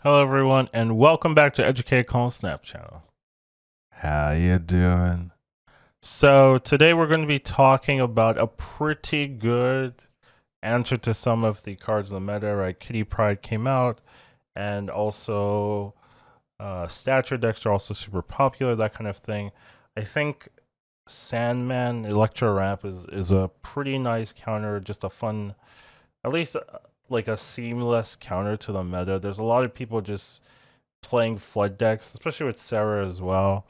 Hello, everyone, and welcome back to Educate Call Snap channel. How you doing? So today we're going to be talking about a pretty good answer to some of the cards in the meta. Right, Kitty Pryde came out, and also Stature decks are also super popular. That kind of thing. I think Sandman Electro Ramp is a pretty nice counter. Just a fun, at least like a seamless counter to the meta. There's a lot of people just playing flood decks, especially with Sarah as well,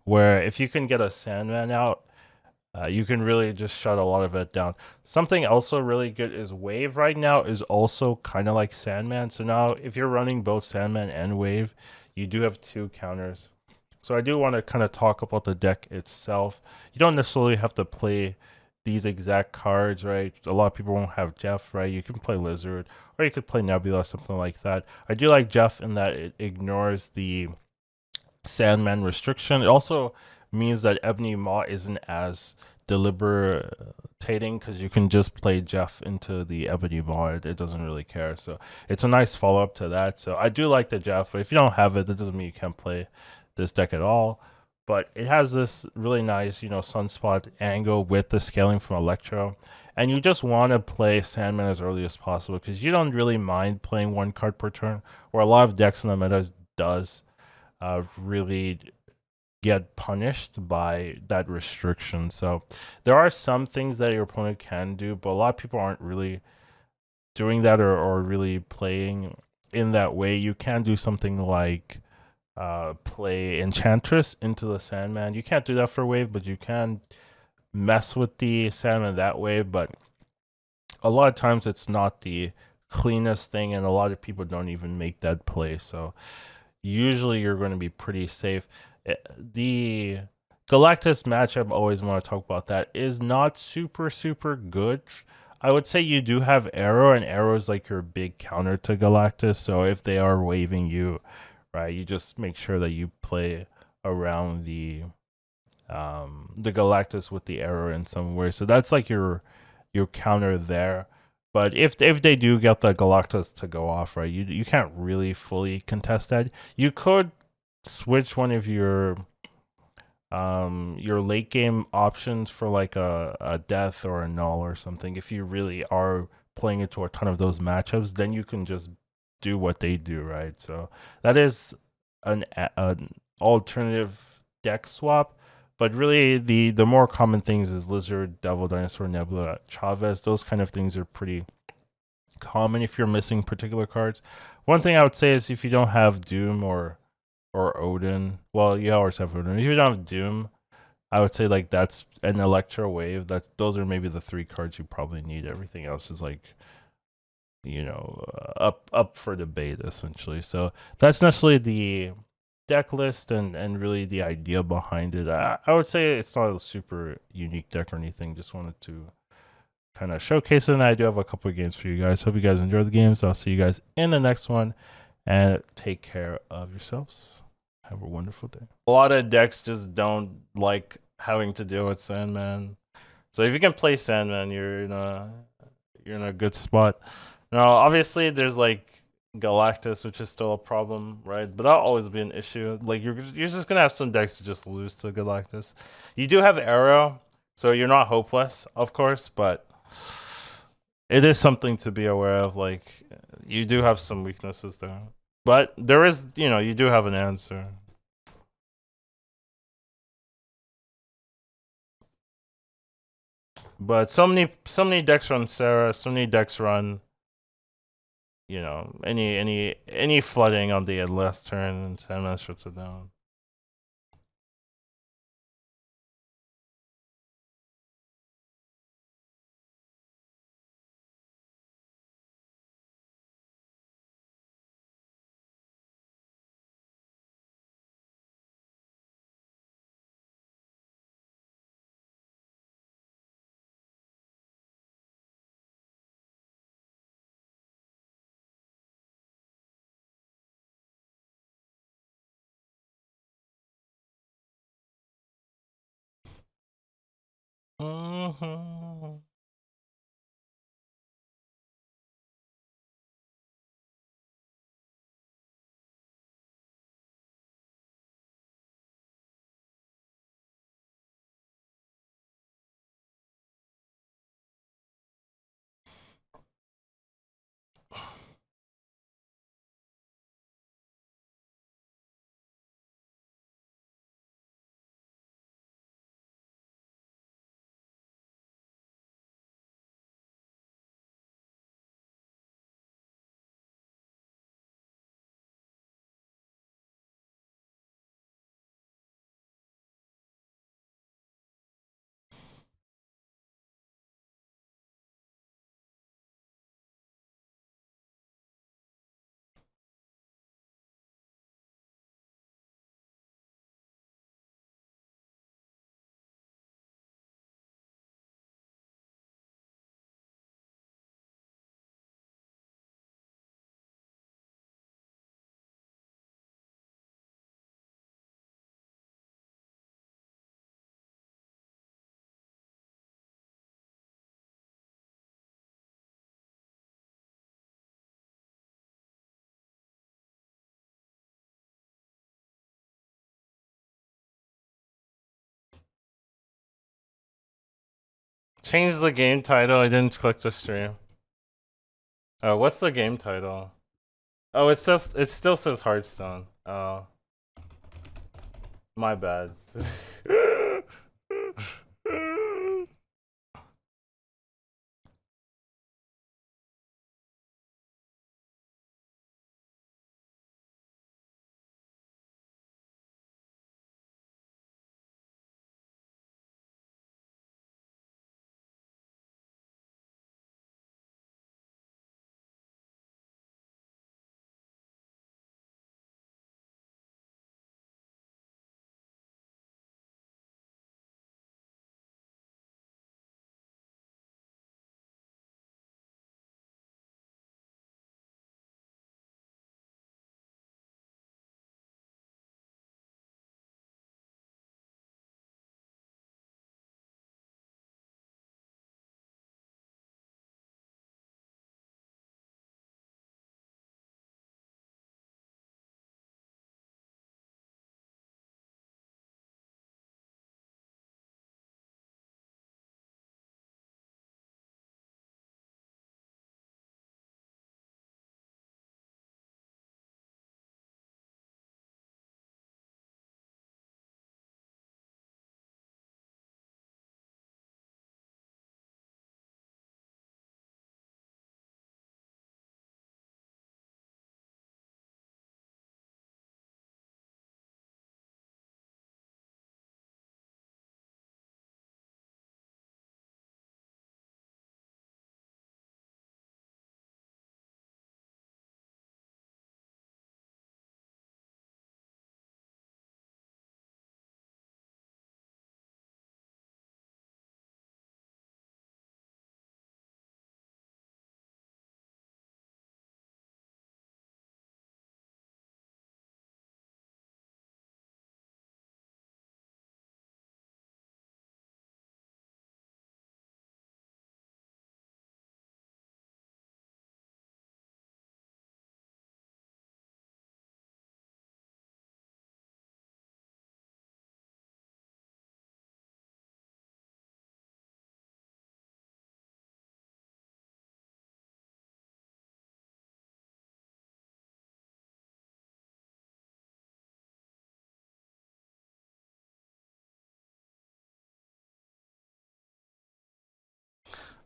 where if you can get a Sandman out, you can really just shut a lot of it down. Something also really good is Wave right now is also kind of like Sandman. So now if you're running both Sandman and Wave, you do have two counters. So I do want to kind of talk about the deck itself. You don't necessarily have to play these exact cards, right? A lot of people won't have Jeff, right? You can play Lizard, or you could play Nebula, something like that. I do like Jeff in that it ignores the Sandman restriction. It also means that Ebony Maw isn't as deliberating because you can just play Jeff into the Ebony Maw. It doesn't really care. So it's a nice follow up to that. So I do like the Jeff, but if you don't have it, that doesn't mean you can't play this deck at all. But it has this really nice, sunspot angle with the scaling from Electro. And you just want to play Sandman as early as possible because you don't really mind playing one card per turn, where a lot of decks in the meta does really get punished by that restriction. So there are some things that your opponent can do, but a lot of people aren't really doing that or really playing in that way. You can do something like play Enchantress into the Sandman. You can't do that for Wave, but you can mess with the Sandman that way. But a lot of times it's not the cleanest thing, and a lot of people don't even make that play. So usually you're going to be pretty safe. The Galactus matchup, always want to talk about that, is not super good. I would say you do have Arrow, and Arrow is like your big counter to Galactus. So if they are waving you, right, you just make sure that you play around the Galactus with the Arrow in some way. So that's like your counter there. But if they do get the Galactus to go off, right, you can't really fully contest that. You could switch one of your late game options for like a death or a null or something. If you really are playing into a ton of those matchups, then you can just do what they do, right? So that is an alternative deck swap. But really, the more common things is Lizard, Devil, Dinosaur, Nebula, Chavez. Those kind of things are pretty common if you're missing particular cards. One thing I would say is if you don't have Doom or Odin, well, you always have Odin. If you don't have Doom, I would say like that's an Electro Wave. Those are maybe the three cards you probably need. Everything else is like up for debate essentially. So that's necessarily the deck list and really the idea behind it. I would say it's not a super unique deck or anything. Just wanted to kind of showcase it. And I do have a couple of games for you guys. Hope you guys enjoy the games. I'll see you guys in the next one. And take care of yourselves. Have a wonderful day. A lot of decks just don't like having to deal with Sandman. So if you can play Sandman, you're in a good spot. Now, obviously, there's like Galactus, which is still a problem, right? But that'll always be an issue. Like you're just gonna have some decks to just lose to Galactus. You do have Arrow, so you're not hopeless, of course, but it is something to be aware of. Like you do have some weaknesses there, but there is, you do have an answer. But so many decks run Sarah, so many decks run any flooding on the last turn, and Sandman shuts it down. Change the game title. I didn't click the stream. Oh, what's the game title? Oh, it still says Hearthstone. Oh, my bad.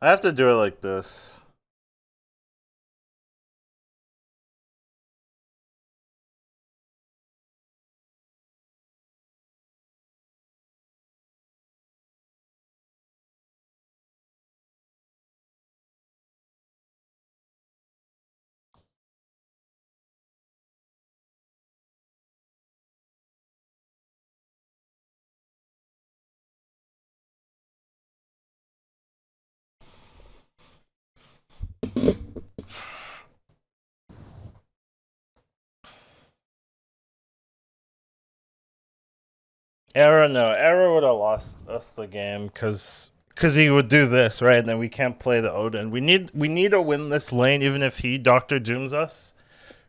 I have to do it like this. Arrow would have lost us the game because he would do this, right? And then we can't play the Odin. We need to win this lane even if he Doctor Dooms us,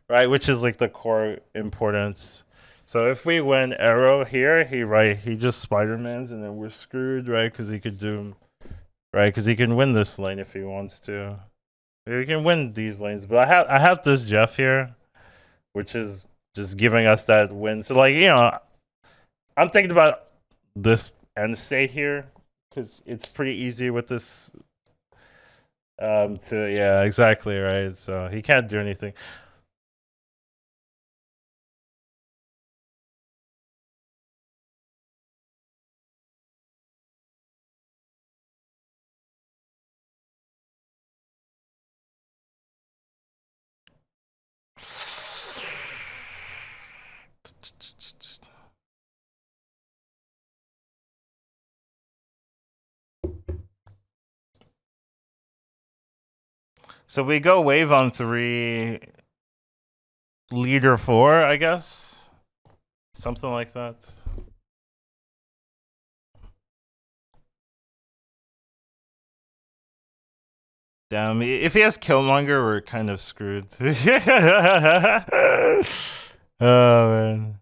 right? Which is like the core importance. So if we win Arrow here, he just Spider-Mans and then we're screwed, right? Because he could doom, right? Because he can win this lane if he wants to. He can win these lanes, but I have this Jeff here, which is just giving us that win. So like I'm thinking about this end state here because it's pretty easy with this. To yeah, exactly right. So he can't do anything. So we go wave on 3, leader 4, I guess, something like that. Damn, if he has Killmonger, we're kind of screwed. Oh man.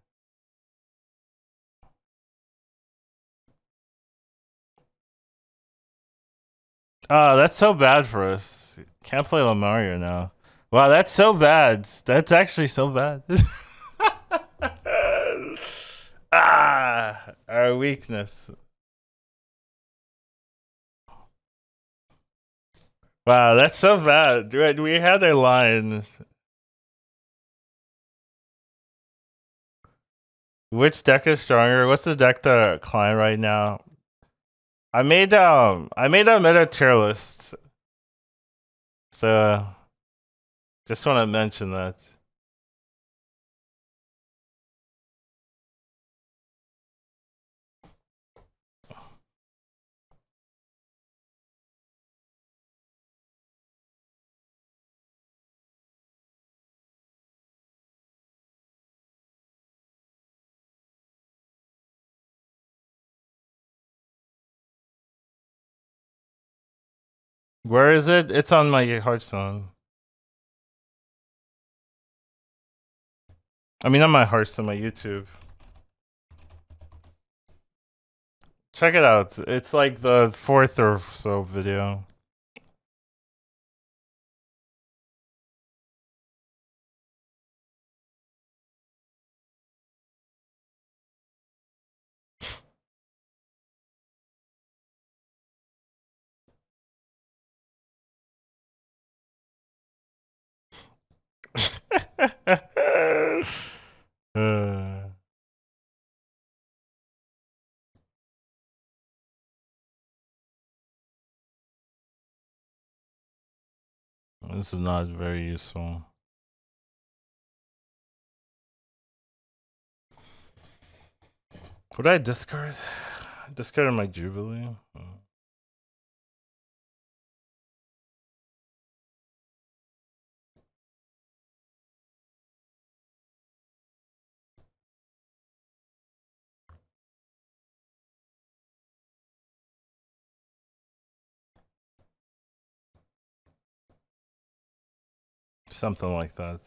Oh, that's so bad for us. Can't play Mario now. Wow, that's so bad. That's actually so bad. Our weakness. Wow, that's so bad. We had a line. Which deck is stronger? What's the deck to climb right now? I made a meta tier list. So just want to mention that. Where is it? It's on my Hearthstone. I mean, on my Hearthstone, my YouTube. Check it out. It's like the fourth or so video. Uh, this is not very useful. What did I discard? I discarded my Jubilee. Something like that.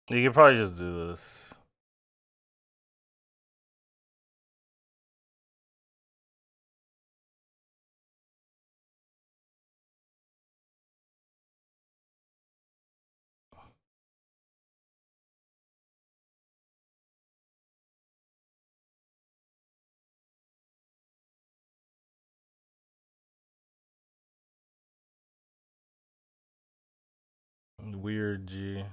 You could probably just do this. Weird G.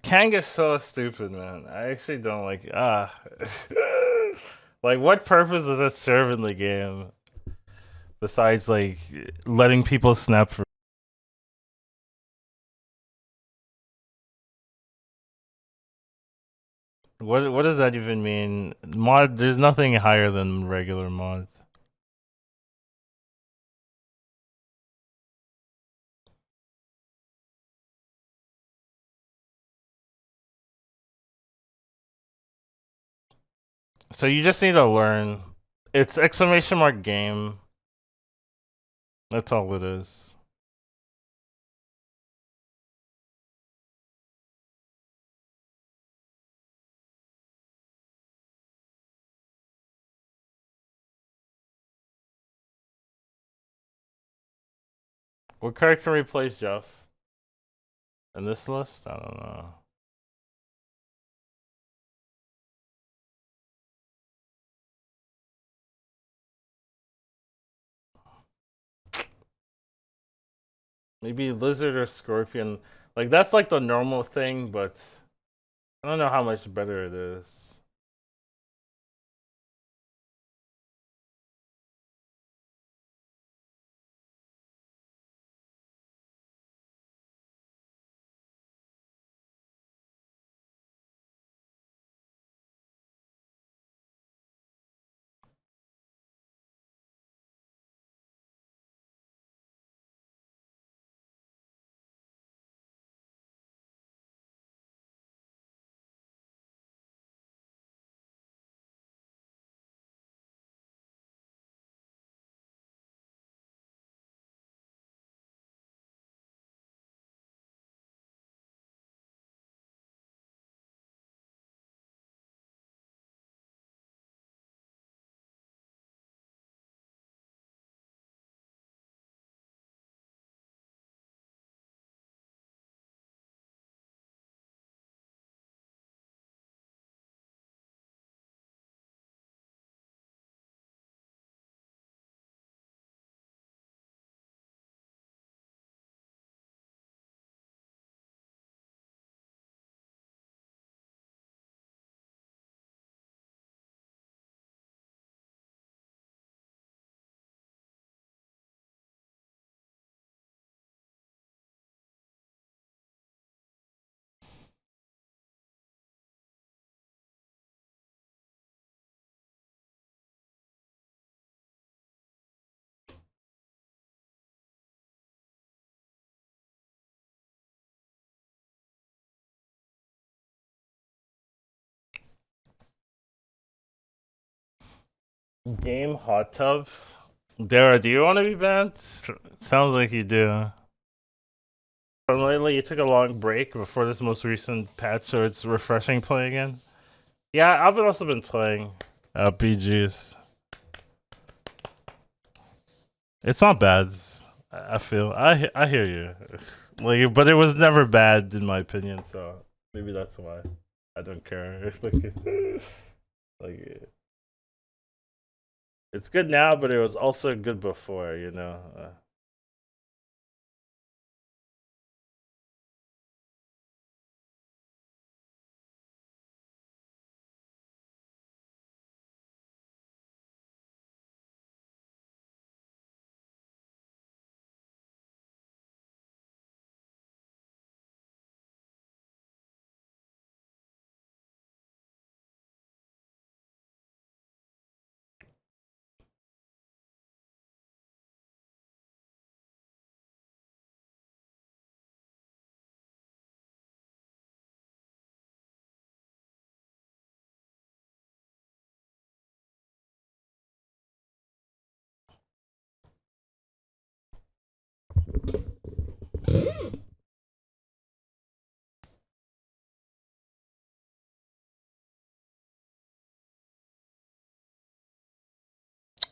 Kang is so stupid, man. I actually don't like like what purpose does it serve in the game besides like letting people snap for what does that even mean? Mod there's nothing higher than regular mod. So you just need to learn. It's exclamation mark game. That's all it is. What character can replace Jeff in this list? I don't know. Maybe lizard or scorpion. Like that's like the normal thing, but I don't know how much better it is. Game hot tub. Dara, do you want to be banned? Sounds like you do. But lately, you took a long break before this most recent patch, so it's refreshing playing again. Yeah, I've also been playing BGs. It's not bad. I feel I hear you. Like, but it was never bad in my opinion. So maybe that's why I don't care. Like it's good now, but it was also good before. You know.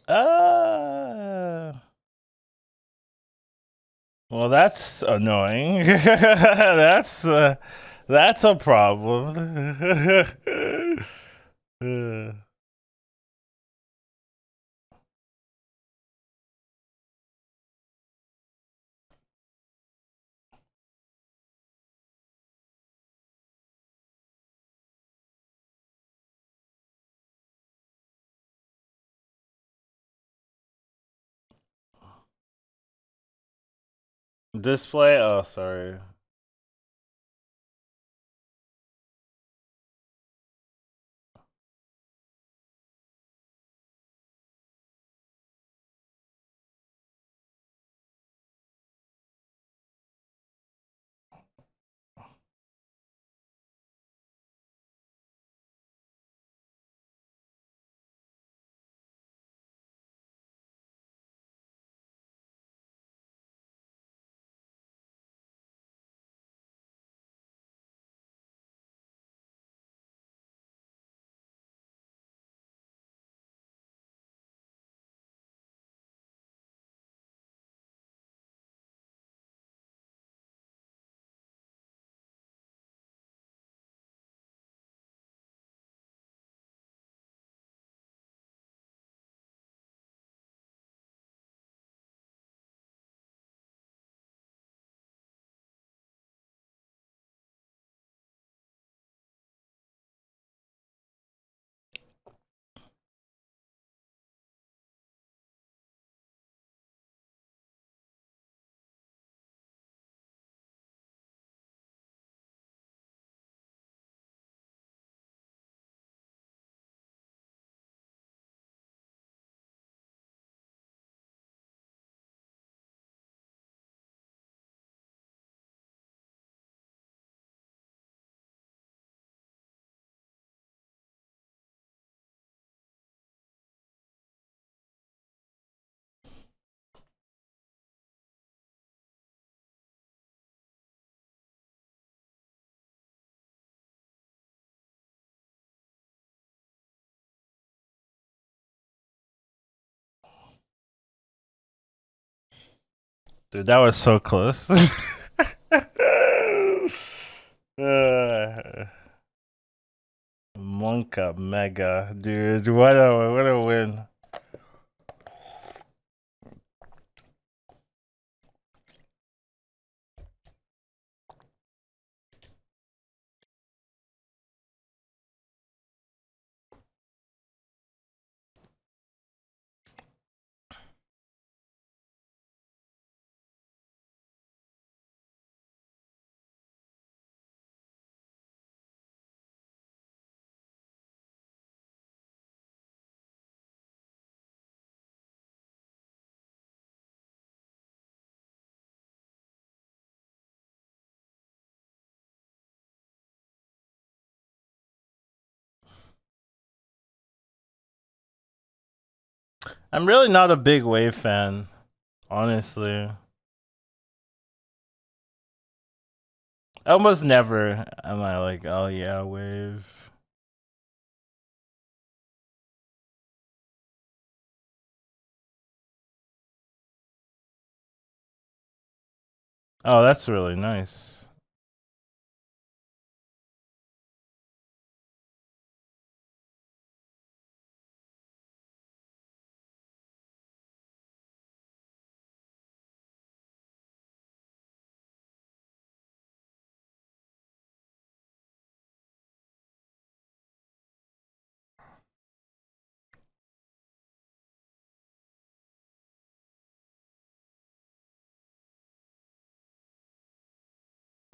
Uh, well, that's annoying. That's a problem. Display? Oh, sorry. Dude, that was so close. uh, Monka Mega, dude. What a win. I'm really not a big Wave fan, honestly. Almost never am I like, oh yeah, Wave. Oh, that's really nice.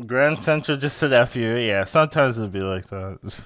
Grand Central just said F you. Yeah, sometimes it'd be like that.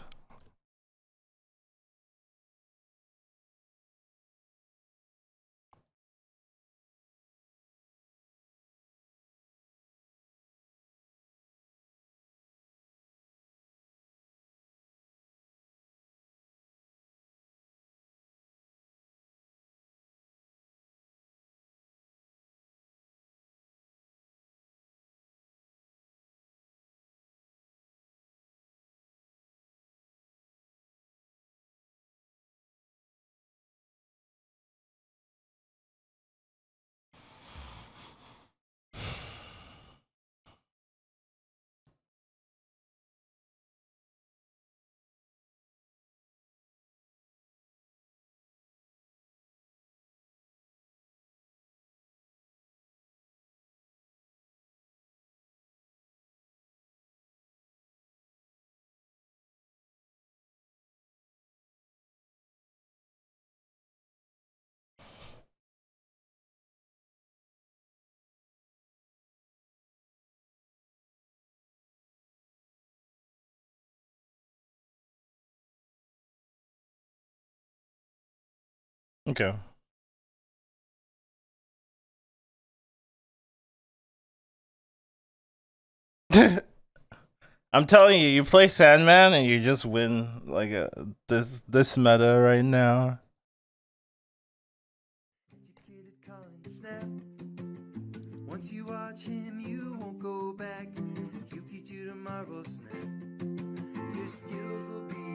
Okay. I'm telling you, you play Sandman and you just win like this meta right now. Once you watch him, you won't go back. He'll teach you tomorrow, Snap. Your skills will be